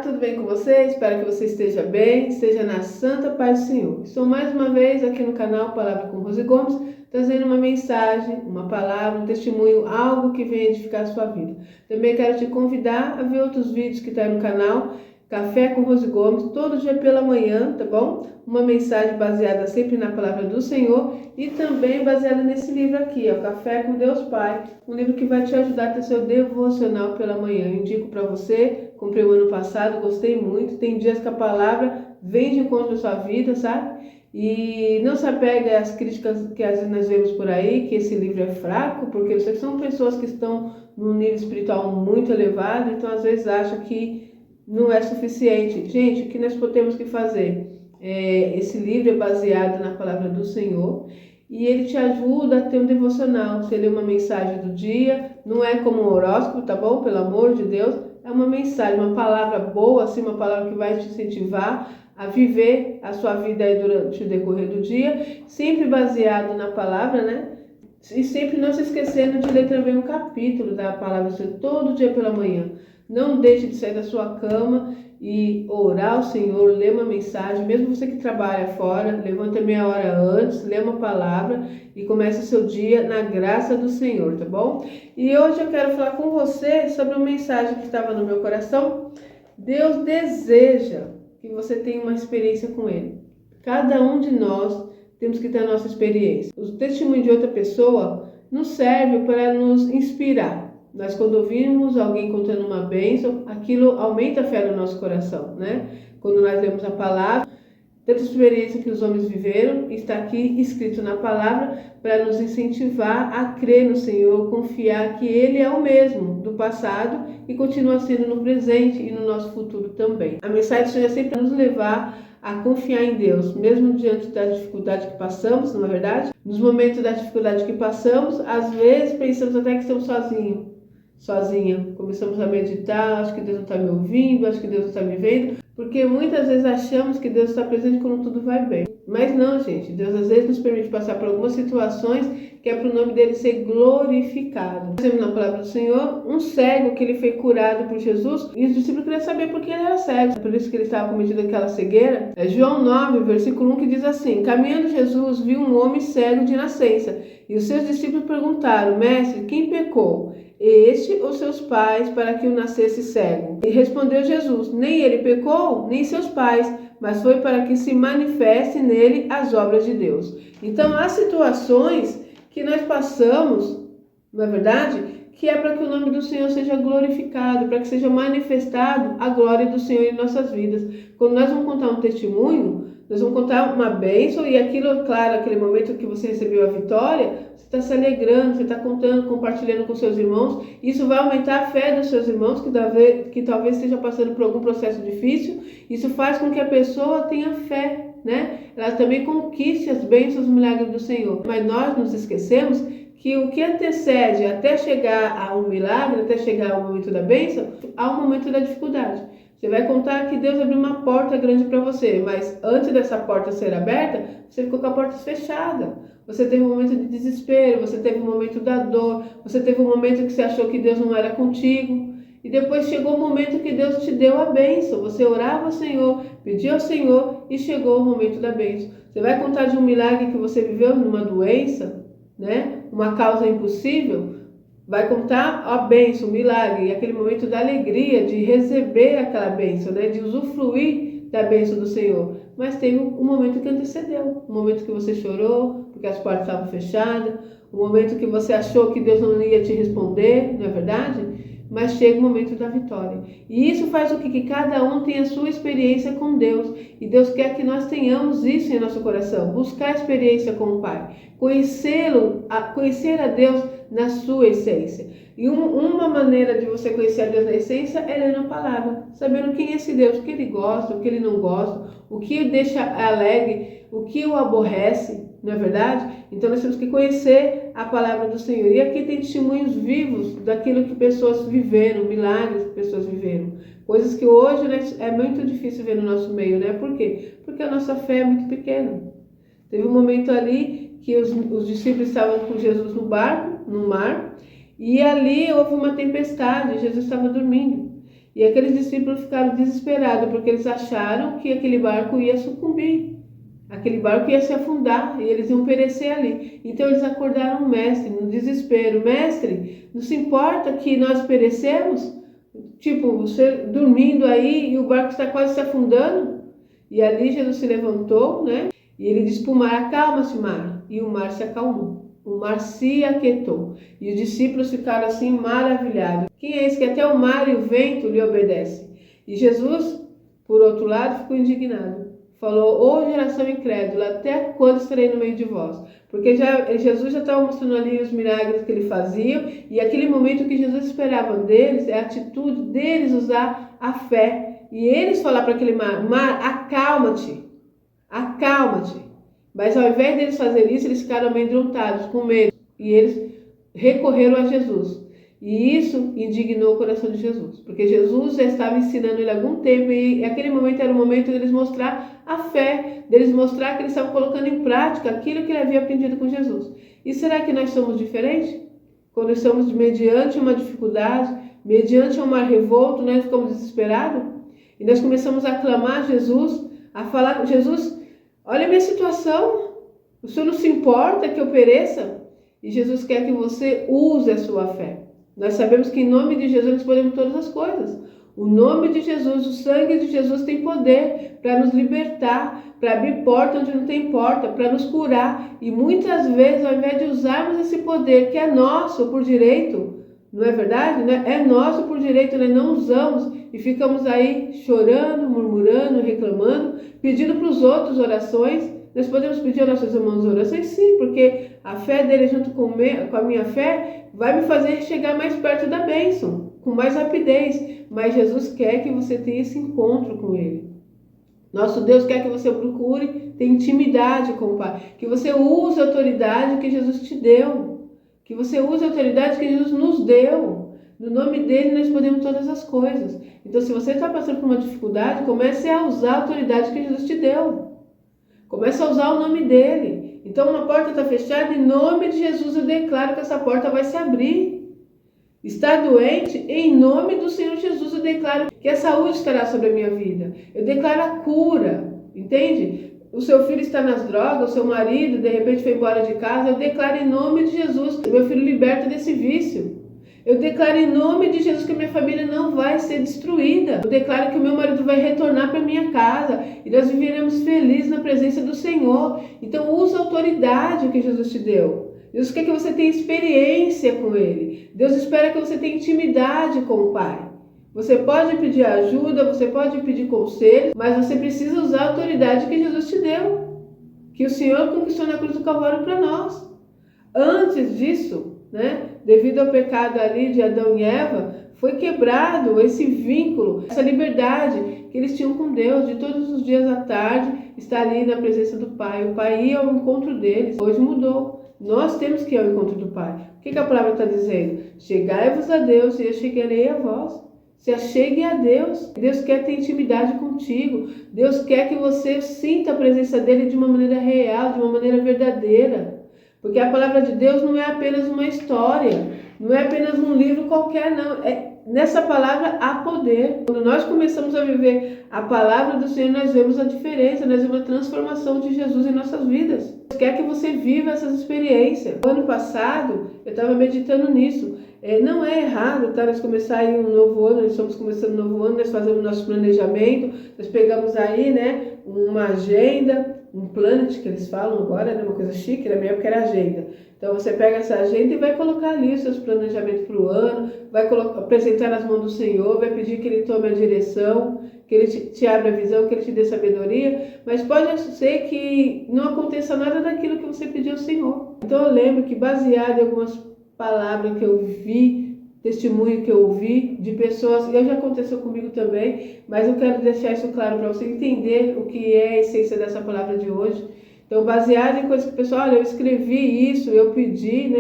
tudo bem com você? Espero que você esteja bem, esteja na santa paz do Senhor. Estou mais uma vez aqui no canal Palavra com Rose Gomes, trazendo uma mensagem, uma palavra, um testemunho, algo que venha edificar a sua vida. Também quero te convidar a ver outros vídeos que estão no canal Café com Rose Gomes, todo dia pela manhã, tá bom? Uma mensagem baseada sempre na palavra do Senhor e também baseada nesse livro aqui, ó, Café com Deus Pai, um livro que vai te ajudar a ter seu devocional pela manhã. Eu indico para você, comprei o ano passado, gostei muito. Tem dias que a palavra vem de encontro à sua vida, sabe? E não se apegue às críticas que às vezes nós vemos por aí, que esse livro é fraco, porque eu sei que são pessoas que estão num nível espiritual muito elevado, então às vezes acham que não é suficiente. Gente, o que nós temos que fazer? Esse livro é baseado na palavra do Senhor e ele te ajuda a ter um devocional. Você lê uma mensagem do dia, não é como um horóscopo, tá bom? Pelo amor de Deus, é uma mensagem, uma palavra boa, assim, uma palavra que vai te incentivar a viver a sua vida aí durante o decorrer do dia, sempre baseado na palavra, né? E sempre não se esquecendo de ler também um capítulo da palavra do Senhor todo dia pela manhã. Não deixe de sair da sua cama e orar ao Senhor, ler uma mensagem, mesmo você que trabalha fora, levanta meia hora antes, lê uma palavra e comece o seu dia na graça do Senhor, tá bom? E hoje eu quero falar com você sobre uma mensagem que estava no meu coração. Deus deseja que você tenha uma experiência com Ele. Cada um de nós temos que ter a nossa experiência. O testemunho de outra pessoa nos serve para nos inspirar. Nós, quando ouvimos alguém contando uma bênção, aquilo aumenta a fé no nosso coração, né? Quando nós lemos a palavra, tanta experiência que os homens viveram, está aqui escrito na palavra para nos incentivar a crer no Senhor, confiar que Ele é o mesmo do passado e continua sendo no presente e no nosso futuro também. A mensagem do Senhor é sempre nos levar a confiar em Deus, mesmo diante da dificuldade que passamos, não é verdade? Nos momentos da dificuldade que passamos, às vezes pensamos até que estamos sozinha. Começamos a meditar, acho que Deus não está me ouvindo, acho que Deus não está me vendo, porque muitas vezes achamos que Deus está presente quando tudo vai bem. Mas não, gente, Deus às vezes nos permite passar por algumas situações que é para o nome dele ser glorificado. Por exemplo, na palavra do Senhor, um cego que ele foi curado por Jesus, e os discípulos queriam saber por que ele era cego, por isso que ele estava cometido aquela cegueira. É João 9, versículo 1, que diz assim: caminhando Jesus viu um homem cego de nascença, e os seus discípulos perguntaram: mestre, quem pecou, este ou seus pais, para que o nascesse cego? E respondeu Jesus: nem ele pecou, nem seus pais, mas foi para que se manifeste nele as obras de Deus. Então, há situações que nós passamos, não é verdade? Que é para que o nome do Senhor seja glorificado, para que seja manifestado a glória do Senhor em nossas vidas. Quando nós vamos contar um testemunho, nós vamos contar uma bênção e aquilo, claro, aquele momento que você recebeu a vitória, você está se alegrando, você está contando, compartilhando com seus irmãos. Isso vai aumentar a fé dos seus irmãos que talvez esteja passando por algum processo difícil. Isso faz com que a pessoa tenha fé, né? Ela também conquiste as bênçãos e os milagres do Senhor. Mas nós nos esquecemos que o que antecede até chegar a um milagre, até chegar ao momento da bênção, há um momento da dificuldade. Você vai contar que Deus abriu uma porta grande para você, mas antes dessa porta ser aberta, você ficou com a porta fechada. Você teve um momento de desespero, você teve um momento da dor, você teve um momento que você achou que Deus não era contigo. E depois chegou o momento que Deus te deu a bênção. Você orava ao Senhor, pedia ao Senhor e chegou o momento da bênção. Você vai contar de um milagre que você viveu numa doença, né? Uma causa impossível. Vai contar a bênção, o milagre, e aquele momento da alegria de receber aquela bênção, né? De usufruir da bênção do Senhor. Mas teve um momento que antecedeu, um momento que você chorou, porque as portas estavam fechadas, um momento que você achou que Deus não ia te responder, não é verdade? Mas chega o momento da vitória. E isso faz o que cada um tenha a sua experiência com Deus. E Deus quer que nós tenhamos isso em nosso coração. Buscar a experiência com o Pai. Conhecer a Deus na sua essência. E uma maneira de você conhecer a Deus na essência é lendo a palavra. Sabendo quem é esse Deus, o que Ele gosta, o que Ele não gosta, o que o deixa alegre, o que o aborrece. Não é verdade? Então nós temos que conhecer a palavra do Senhor. E aqui tem testemunhos vivos daquilo que pessoas viveram, milagres que pessoas viveram. Coisas que hoje, né, é muito difícil ver no nosso meio, né? Por quê? Porque a nossa fé é muito pequena. Teve um momento ali que os discípulos estavam com Jesus no barco, no mar, e ali houve uma tempestade, Jesus estava dormindo. E aqueles discípulos ficaram desesperados, porque eles acharam que aquele barco ia sucumbir, aquele barco ia se afundar e eles iam perecer ali. Então eles acordaram o mestre no desespero: mestre, não se importa que nós perecemos? Tipo, você dormindo aí e o barco está quase se afundando? E ali Jesus se levantou, né? E ele disse para o mar: acalma-se, mar. E o mar se acalmou. O mar se aquietou. E os discípulos ficaram assim maravilhados. Quem é esse que até o mar e o vento lhe obedecem? E Jesus, por outro lado, ficou indignado. Falou: ô geração incrédula, até quando estarei no meio de vós? Porque Jesus já estava mostrando ali os milagres que ele fazia. E aquele momento que Jesus esperava deles é a atitude deles usar a fé. E eles falaram para aquele mar: mar, acalma-te, acalma-te. Mas ao invés deles fazer isso, eles ficaram amedrontados, com medo. E eles recorreram a Jesus. E isso indignou o coração de Jesus. Porque Jesus já estava ensinando ele há algum tempo. E aquele momento era o momento deles mostrar a fé. Deles mostrar que eles estavam colocando em prática aquilo que ele havia aprendido com Jesus. E será que nós somos diferentes? Quando estamos mediante uma dificuldade, mediante um mar revolto, nós ficamos desesperados. E nós começamos a clamar a Jesus, a falar: Jesus, olha a minha situação, o Senhor não se importa que eu pereça? E Jesus quer que você use a sua fé. Nós sabemos que em nome de Jesus nós podemos todas as coisas. O nome de Jesus, o sangue de Jesus tem poder para nos libertar, para abrir porta onde não tem porta, para nos curar. E muitas vezes, ao invés de usarmos esse poder que é nosso por direito, não é verdade? Né? É nosso por direito, nós não usamos e ficamos aí chorando, murmurando, reclamando, pedindo para os outros orações. Nós podemos pedir aos nossos irmãos orações? Sim, porque a fé dele junto com a minha fé vai me fazer chegar mais perto da bênção, com mais rapidez. Mas Jesus quer que você tenha esse encontro com ele. Nosso Deus quer que você procure ter intimidade com o Pai, que você use a autoridade que Jesus te deu, que você use a autoridade que Jesus nos deu. No nome dele nós podemos todas as coisas. Então, se você está passando por uma dificuldade, comece a usar a autoridade que Jesus te deu. Comece a usar o nome dele. Então, uma porta está fechada, em nome de Jesus eu declaro que essa porta vai se abrir. Está doente? Em nome do Senhor Jesus eu declaro que a saúde estará sobre a minha vida. Eu declaro a cura, entende? O seu filho está nas drogas, o seu marido de repente foi embora de casa, eu declaro em nome de Jesus, meu filho liberta desse vício. Eu declaro em nome de Jesus que a minha família não vai ser destruída. Eu declaro que o meu marido vai retornar para minha casa e nós viveremos felizes na presença do Senhor. Então usa a autoridade que Jesus te deu. Deus quer que você tenha experiência com Ele. Deus espera que você tenha intimidade com o Pai. Você pode pedir ajuda, você pode pedir conselho, mas você precisa usar a autoridade que Jesus te deu, que o Senhor conquistou na cruz do Calvário para nós. Antes disso, devido ao pecado ali de Adão e Eva, foi quebrado esse vínculo, essa liberdade que eles tinham com Deus, de todos os dias à tarde estar ali na presença do Pai. O Pai ia ao encontro deles. Hoje mudou. Nós temos que ir ao encontro do Pai. O que a palavra está dizendo? Chegai-vos a Deus e eu chegarei a vós. Se achegue a Deus. Deus quer ter intimidade contigo. Deus quer que você sinta a presença dele de uma maneira real, de uma maneira verdadeira. Porque a palavra de Deus não é apenas uma história, não é apenas um livro qualquer, não. Nessa palavra há poder. Quando nós começamos a viver a palavra do Senhor, nós vemos a diferença, nós vemos a transformação de Jesus em nossas vidas. Deus quer que você viva essas experiências. No ano passado, eu estava meditando nisso. Não é errado, tá? Nós começar aí um novo ano, nós estamos começando um novo ano, nós fazemos nosso planejamento, nós pegamos aí, uma agenda, um planet que eles falam agora, uma coisa chique, na minha época era agenda. Então você pega essa agenda e vai colocar ali os seus planejamentos para o ano, vai apresentar nas mãos do Senhor, vai pedir que Ele tome a direção, que Ele te abra a visão, que Ele te dê sabedoria, mas pode ser que não aconteça nada daquilo que você pediu ao Senhor. Então eu lembro que baseado em algumas palavras que eu vi, testemunho que eu ouvi de pessoas, e já aconteceu comigo também, mas eu quero deixar isso claro para você entender o que é a essência dessa palavra de hoje. Então, baseado em coisas que o pessoal, olha, eu escrevi isso, eu pedi,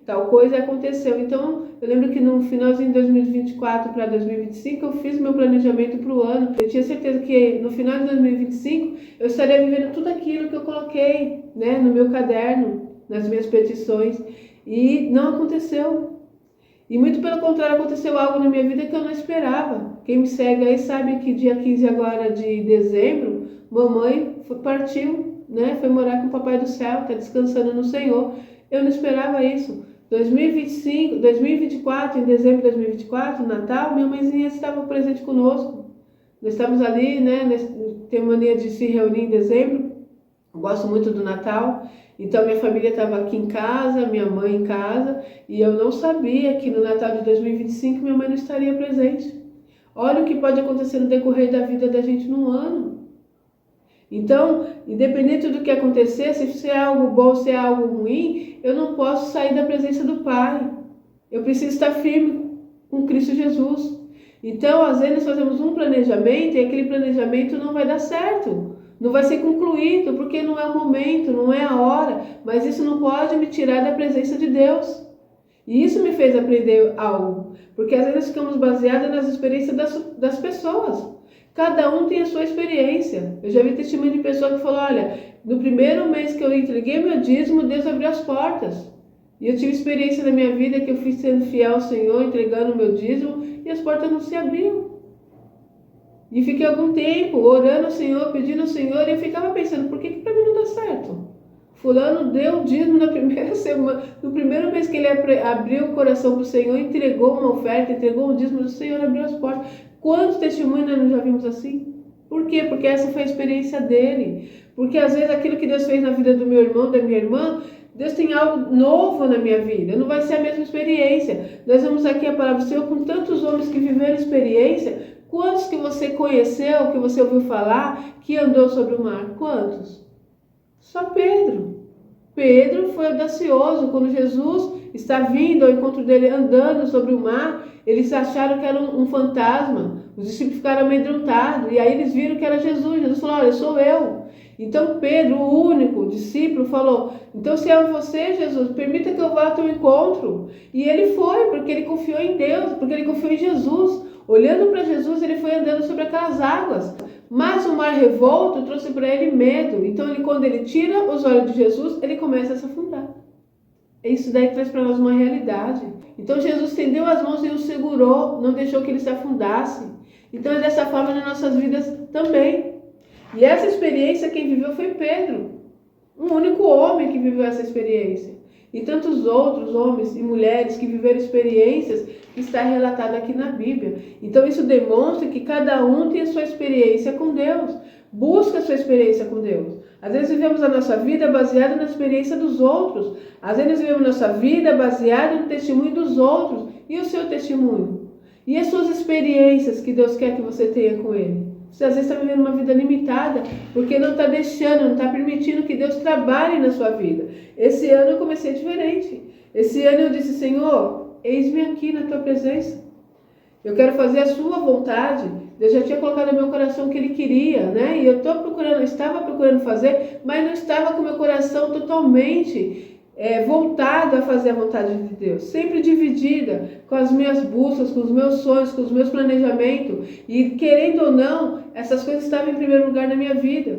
tal coisa aconteceu. Então, eu lembro que no finalzinho de 2024 para 2025, eu fiz meu planejamento para o ano. Eu tinha certeza que no final de 2025, eu estaria vivendo tudo aquilo que eu coloquei, no meu caderno, nas minhas petições. E não aconteceu. E muito pelo contrário, aconteceu algo na minha vida que eu não esperava. Quem me segue aí sabe que dia 15 agora de dezembro, mamãe partiu, né? Foi morar com o Papai do Céu, está descansando no Senhor. Eu não esperava isso. 2025, 2024, em dezembro de 2024, Natal, minha mãezinha estava presente conosco. Nós estávamos ali, né? Tem mania de se reunir em dezembro. Eu gosto muito do Natal. Então minha família estava aqui em casa, minha mãe em casa, e eu não sabia que no Natal de 2025 minha mãe não estaria presente. Olha o que pode acontecer no decorrer da vida da gente num ano. Então, independente do que acontecer, se é algo bom, se é algo ruim, eu não posso sair da presença do Pai. Eu preciso estar firme com Cristo Jesus. Então, às vezes nós fazemos um planejamento e aquele planejamento não vai dar certo. Não vai ser concluído, porque não é o momento, não é a hora. Mas isso não pode me tirar da presença de Deus. E isso me fez aprender algo. Porque às vezes ficamos baseados nas experiências das pessoas. Cada um tem a sua experiência. Eu já vi testemunho de pessoa que falou, olha, no primeiro mês que eu entreguei meu dízimo, Deus abriu as portas. E eu tive experiência na minha vida que eu fui sendo fiel ao Senhor, entregando o meu dízimo, e as portas não se abriam. E fiquei algum tempo orando ao Senhor, pedindo ao Senhor, e eu ficava pensando, por que para mim não dá certo? Fulano deu o dízimo na primeira semana, no primeiro mês que ele abriu o coração para o Senhor, entregou uma oferta, entregou um dízimo, o Senhor abriu as portas. Quantos testemunhos nós já vimos assim? Por quê? Porque essa foi a experiência dele. Porque às vezes aquilo que Deus fez na vida do meu irmão, da minha irmã, Deus tem algo novo na minha vida, não vai ser a mesma experiência. Nós vamos aqui a palavra do Senhor com tantos homens que viveram experiência. Quantos que você conheceu, que você ouviu falar, que andou sobre o mar? Quantos? Só Pedro. Pedro foi audacioso. Quando Jesus está vindo ao encontro dele andando sobre o mar, eles acharam que era um fantasma. Os discípulos ficaram amedrontados. E aí eles viram que era Jesus. Jesus falou, olha, sou eu. Então Pedro, o único discípulo, falou, então se é você, Jesus, permita que eu vá ao teu encontro. E ele foi, porque ele confiou em Deus, porque ele confiou em Jesus. Olhando para Jesus, ele foi andando sobre aquelas águas. Mas o mar revolto trouxe para ele medo. Então, quando ele tira os olhos de Jesus, ele começa a se afundar. Isso daí traz para nós uma realidade. Então, Jesus estendeu as mãos e o segurou, não deixou que ele se afundasse. Então, é dessa forma nas nossas vidas também. E essa experiência, quem viveu foi Pedro. Um único homem que viveu essa experiência. E tantos outros homens e mulheres que viveram experiências que está relatado aqui na Bíblia. Então isso demonstra que cada um tem a sua experiência com Deus. Busca a sua experiência com Deus. Às vezes vivemos a nossa vida baseada na experiência dos outros. Às vezes vivemos a nossa vida baseada no testemunho dos outros. E o seu testemunho? E as suas experiências que Deus quer que você tenha com Ele? Você às vezes está vivendo uma vida limitada, porque não está deixando, não está permitindo que Deus trabalhe na sua vida. Esse ano eu comecei diferente. Esse ano eu disse, Senhor, eis-me aqui na tua presença. Eu quero fazer a sua vontade. Deus já tinha colocado no meu coração o que Ele queria, né? E eu estava procurando fazer, mas não estava com meu coração totalmente voltado a fazer a vontade de Deus, sempre dividida com as minhas buscas, com os meus sonhos, com os meus planejamentos, e querendo ou não, essas coisas estavam em primeiro lugar na minha vida.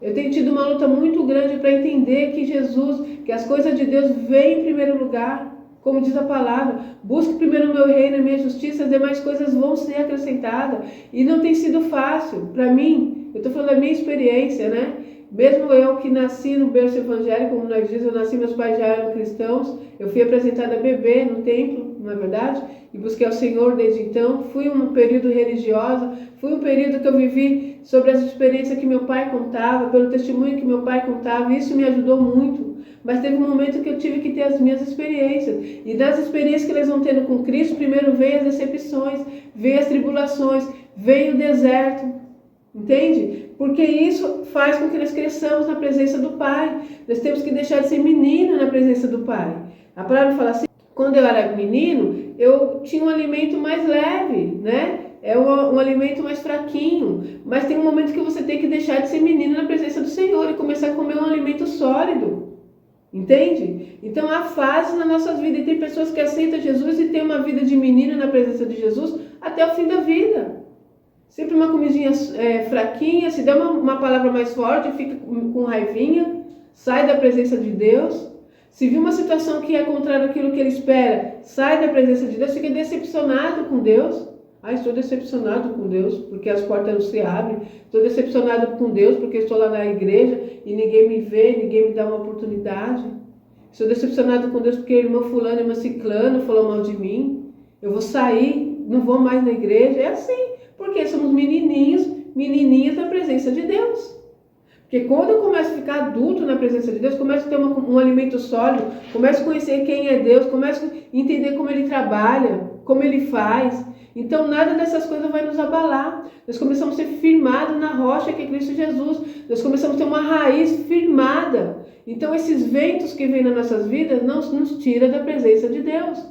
Eu tenho tido uma luta muito grande para entender que Jesus, que as coisas de Deus vêm em primeiro lugar, como diz a palavra, busque primeiro o meu reino e a minha justiça, as demais coisas vão ser acrescentadas, e não tem sido fácil para mim. Eu estou falando da minha experiência, né? Mesmo eu que nasci no berço evangélico, como nós dizemos, eu nasci, meus pais já eram cristãos, eu fui apresentada bebê no templo, não é verdade? E busquei ao Senhor desde então. Fui um período religioso, fui um período que eu vivi sobre as experiências que meu pai contava, pelo testemunho que meu pai contava, e isso me ajudou muito. Mas teve um momento que eu tive que ter as minhas experiências. E das experiências que eles vão tendo com Cristo, primeiro veio as decepções, veio as tribulações, veio o deserto. Entende? Porque isso faz com que nós cresçamos na presença do Pai. Nós temos que deixar de ser menino na presença do Pai. A palavra fala assim, quando eu era menino, eu tinha um alimento mais leve, né? É um alimento mais fraquinho. Mas tem um momento que você tem que deixar de ser menino na presença do Senhor e começar a comer um alimento sólido. Entende? Então há fases na nossa vida. E tem pessoas que aceitam Jesus e têm uma vida de menino na presença de Jesus até o fim da vida. Sempre uma comidinha fraquinha, se der uma palavra mais forte, fica com raivinha, sai da presença de Deus. Se viu uma situação que é contrária àquilo que ele espera, sai da presença de Deus, fica decepcionado com Deus. Estou decepcionado com Deus porque as portas não se abrem. Estou decepcionado com Deus porque estou lá na igreja e ninguém me vê, ninguém me dá uma oportunidade. Estou decepcionado com Deus porque a irmã fulano, a irmã ciclano falou mal de mim. Eu vou sair, não vou mais na igreja. É assim, porque somos menininhas na presença de Deus. Porque quando eu começo a ficar adulto na presença de Deus, começo a ter um alimento sólido, começo a conhecer quem é Deus, começo a entender como Ele trabalha, como Ele faz. Então nada dessas coisas vai nos abalar. Nós começamos a ser firmados na rocha que é Cristo Jesus. Nós começamos a ter uma raiz firmada. Então esses ventos que vêm nas nossas vidas não nos tiram da presença de Deus.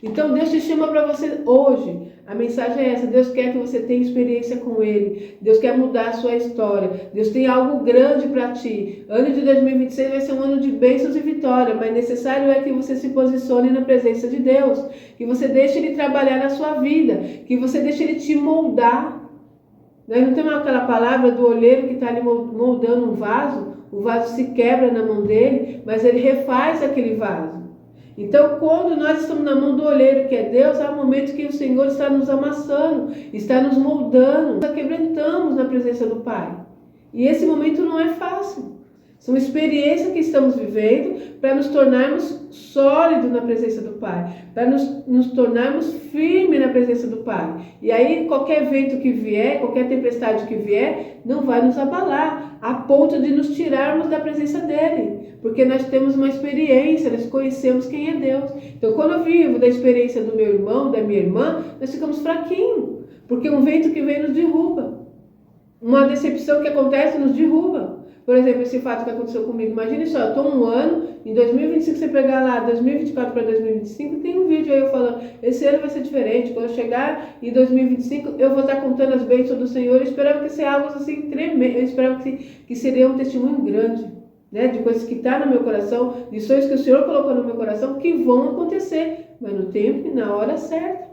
Então Deus te chama para você hoje. A mensagem é essa: Deus quer que você tenha experiência com Ele. Deus quer mudar a sua história. Deus tem algo grande para ti. Ano de 2026 vai ser um ano de bênçãos e vitória, mas necessário é que você se posicione na presença de Deus, que você deixe Ele trabalhar na sua vida, que você deixe Ele te moldar. Nós não temos aquela palavra do olheiro que está ali moldando um vaso, o vaso se quebra na mão dele, mas ele refaz aquele vaso. Então, quando nós estamos na mão do olheiro, que é Deus, é o momento que o Senhor está nos amassando, está nos moldando, nós quebrantamos na presença do Pai. E esse momento não é fácil. São experiências que estamos vivendo para nos tornarmos sólidos na presença do Pai, para nos tornarmos firmes na presença do Pai. E aí qualquer vento que vier, qualquer tempestade que vier, não vai nos abalar, a ponto de nos tirarmos da presença dEle. Porque nós temos uma experiência, nós conhecemos quem é Deus. Então quando eu vivo da experiência do meu irmão, da minha irmã, nós ficamos fraquinhos, porque um vento que vem nos derruba. Uma decepção que acontece nos derruba. Por exemplo, esse fato que aconteceu comigo. Imagine só, eu estou um ano, em 2025, você pegar lá 2024 para 2025, tem um vídeo aí eu falando, esse ano vai ser diferente. Quando eu chegar em 2025, eu vou estar contando as bênçãos do Senhor. Eu esperava que seja algo assim tremendo, eu esperava que seria um testemunho grande, né? De coisas que estão no meu coração, de sonhos que o Senhor colocou no meu coração, que vão acontecer, mas no tempo e na hora certa.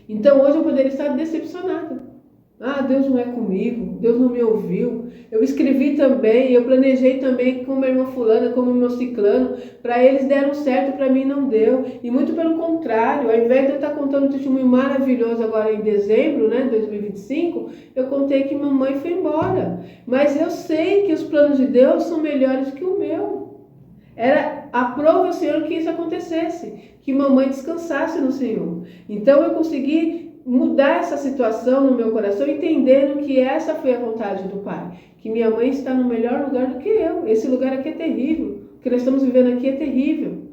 Então hoje eu poderia estar decepcionada. Deus não é comigo, Deus não me ouviu. Eu escrevi também, eu planejei também com minha irmã fulana, como meu ciclano, para eles deram certo, para mim não deu. E muito pelo contrário, ao invés de eu estar contando um testemunho maravilhoso agora em dezembro, né, 2025, eu contei que mamãe foi embora. Mas eu sei que os planos de Deus são melhores que o meu. Era a prova, o Senhor que isso acontecesse, que mamãe descansasse no Senhor. Então eu consegui mudar essa situação no meu coração, entendendo que essa foi a vontade do Pai, que minha mãe está no melhor lugar do que eu. Esse lugar aqui é terrível, o que nós estamos vivendo aqui é terrível.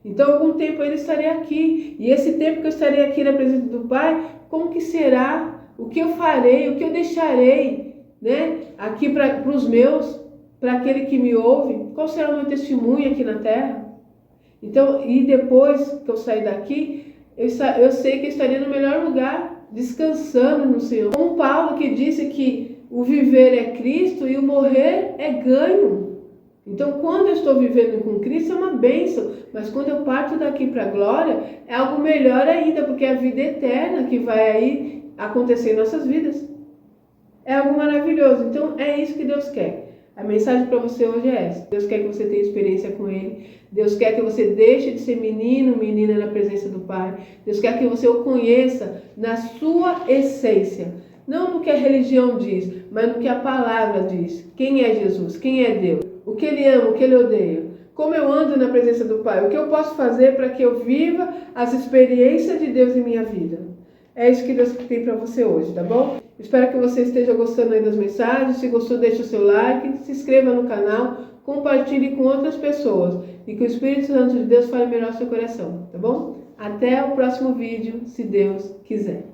Então algum tempo eu estarei aqui, e esse tempo que eu estarei aqui na presença do Pai, como que será? O que eu farei? O que eu deixarei, né, aqui para os meus, para aquele que me ouve? Qual será o meu testemunho aqui na terra? Então, e depois que eu sair daqui, eu sei que eu estaria no melhor lugar, descansando no Senhor. Como Paulo, que disse que o viver é Cristo e o morrer é ganho. Então, quando eu estou vivendo com Cristo, é uma bênção. Mas quando eu parto daqui para a glória, é algo melhor ainda, porque é a vida eterna que vai aí acontecer em nossas vidas. É algo maravilhoso. Então, é isso que Deus quer. A mensagem para você hoje é essa. Deus quer que você tenha experiência com Ele. Deus quer que você deixe de ser menino, menina na presença do Pai. Deus quer que você o conheça na sua essência. Não no que a religião diz, mas no que a palavra diz. Quem é Jesus? Quem é Deus? O que Ele ama, o que Ele odeia. Como eu ando na presença do Pai. O que eu posso fazer para que eu viva as experiências de Deus em minha vida. É isso que Deus tem para você hoje, tá bom? Espero que você esteja gostando aí das mensagens. Se gostou, deixe o seu like, se inscreva no canal, compartilhe com outras pessoas e que o Espírito Santo de Deus fale melhor ao seu coração, tá bom? Até o próximo vídeo, se Deus quiser.